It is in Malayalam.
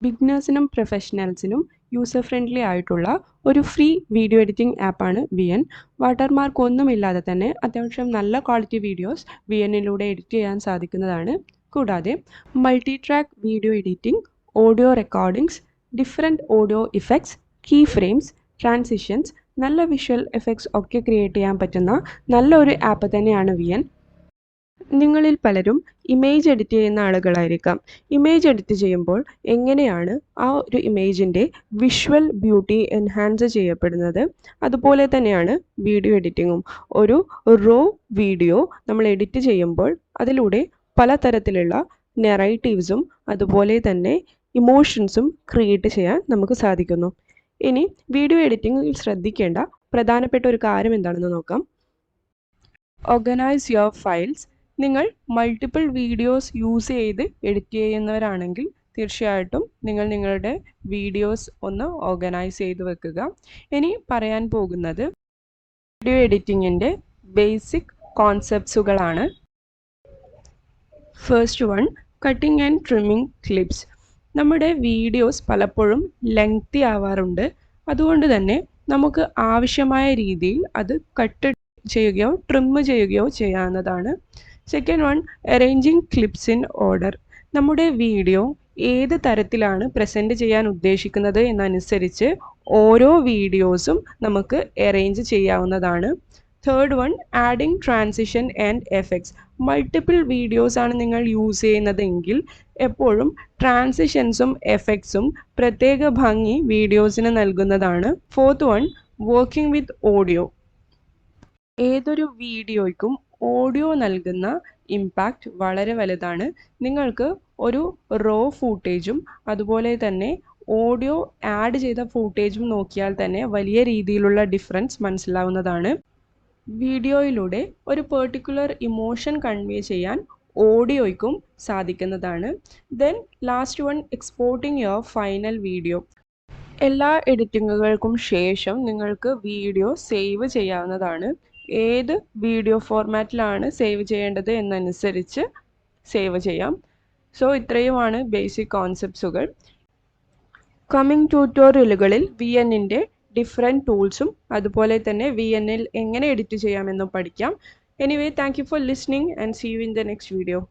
ബിഗിനേഴ്സിനും പ്രൊഫഷണൽസിനും യൂസർ ഫ്രണ്ട്ലി ആയിട്ടുള്ള ഒരു ഫ്രീ വീഡിയോ എഡിറ്റിംഗ് ആപ്പാണ് വിഎൻ. വാട്ടർമാർക്ക് ഒന്നുമില്ലാതെ തന്നെ അത്യാവശ്യം നല്ല ക്വാളിറ്റി വീഡിയോസ് വിഎന്നിലൂടെ എഡിറ്റ് ചെയ്യാൻ സാധിക്കുന്നതാണ്. കൂടാതെ multi track video editing, audio recordings, different audio effects, key frames, transitions, നല്ല വിഷ്വൽ എഫക്ട്സ് ഒക്കെ ക്രിയേറ്റ് ചെയ്യാൻ പറ്റുന്ന നല്ലൊരു ആപ്പ് തന്നെയാണ് വിഎൻ. നിങ്ങളിൽ പലരും ഇമേജ് എഡിറ്റ് ചെയ്യുന്ന ആളുകളായിരിക്കാം. ഇമേജ് എഡിറ്റ് ചെയ്യുമ്പോൾ എങ്ങനെയാണ് ആ ഒരു ഇമേജിൻ്റെ വിഷ്വൽ ബ്യൂട്ടി എൻഹാൻസ് ചെയ്യപ്പെടുന്നത്, അതുപോലെ തന്നെയാണ് വീഡിയോ എഡിറ്റിങ്ങും. ഒരു റോ വീഡിയോ നമ്മൾ എഡിറ്റ് ചെയ്യുമ്പോൾ അതിലൂടെ പലതരത്തിലുള്ള നെറേറ്റീവ്സും അതുപോലെ തന്നെ ഇമോഷൻസും ക്രിയേറ്റ് ചെയ്യാൻ നമുക്ക് സാധിക്കുന്നു. ഇനി വീഡിയോ എഡിറ്റിങ്ങിൽ ശ്രദ്ധിക്കേണ്ട പ്രധാനപ്പെട്ട ഒരു കാര്യം എന്താണെന്ന് നോക്കാം. Organise your files. നിങ്ങൾ മൾട്ടിപ്പിൾ വീഡിയോസ് യൂസ് ചെയ്ത് എഡിറ്റ് ചെയ്യുന്നവരാണെങ്കിൽ തീർച്ചയായിട്ടും നിങ്ങൾ നിങ്ങളുടെ വീഡിയോസ് ഒന്ന് ഓർഗനൈസ് ചെയ്ത് വെക്കുക. ഇനി പറയാൻ പോകുന്നത് വീഡിയോ എഡിറ്റിങ്ങിൻ്റെ ബേസിക് കോൺസെപ്റ്റ്സുകളാണ്. First one, cutting and trimming clips. നമ്മുടെ വീഡിയോസ് പലപ്പോഴും ലെങ്തി ആവാറുണ്ട്. അതുകൊണ്ട് തന്നെ നമുക്ക് ആവശ്യമായ രീതിയിൽ അത് കട്ട് ചെയ്യുകയോ ട്രിം ചെയ്യുകയോ ചെയ്യാവുന്നതാണ്. Second one, arranging clips in order. നമ്മുടെ വീഡിയോ ഏത് തരത്തിലാണ് പ്രസൻറ്റ് ചെയ്യാൻ ഉദ്ദേശിക്കുന്നത് എന്നനുസരിച്ച് ഓരോ വീഡിയോസും നമുക്ക് അറേഞ്ച് ചെയ്യാവുന്നതാണ്. Third one, adding transition and effects. Multiple videos ആണ് നിങ്ങൾ യൂസ് ചെയ്യുന്നതെങ്കിൽ എപ്പോഴും ട്രാൻസിഷൻസും എഫക്ട്സും പ്രത്യേക ഭംഗി വീഡിയോസിന് നൽകുന്നതാണ്. Fourth one, working with audio. ഏതൊരു വീഡിയോയ്ക്കും ഓഡിയോ നൽകുന്ന ഇമ്പാക്റ്റ് വളരെ വലുതാണ്. നിങ്ങൾക്ക് ഒരു റോ ഫൂട്ടേജും അതുപോലെ തന്നെ ഓഡിയോ ആഡ് ചെയ്ത ഫൂട്ടേജും നോക്കിയാൽ തന്നെ വലിയ രീതിയിലുള്ള ഡിഫറൻസ് മനസ്സിലാവുന്നതാണ്. വീഡിയോയിലൂടെ ഒരു പെർട്ടിക്കുലർ ഇമോഷൻ കൺവേ ചെയ്യാൻ ഓഡിയോയ്ക്കും സാധിക്കുന്നതാണ്. Then last one, exporting your final video. എല്ലാ എഡിറ്റിങ്ങുകൾക്കും ശേഷം നിങ്ങൾക്ക് വീഡിയോ സേവ് ചെയ്യാവുന്നതാണ്. ഏത് വീഡിയോ ഫോർമാറ്റിലാണ് സേവ് ചെയ്യേണ്ടത് എന്നനുസരിച്ച് സേവ് ചെയ്യാം. സോ ഇത്രയുമാണ് ബേസിക് കോൺസെപ്റ്റ്സുകൾ. കമ്മിങ് ട്യൂട്ടോറിയലുകളിൽ വിഎന്നിൻ്റെ ഡിഫറെൻറ്റ് ടൂൾസും അതുപോലെ തന്നെ വിഎന്നിൽ എങ്ങനെ എഡിറ്റ് ചെയ്യാമെന്നും പഠിക്കാം. Anyway, thank you for listening and see you in the next video.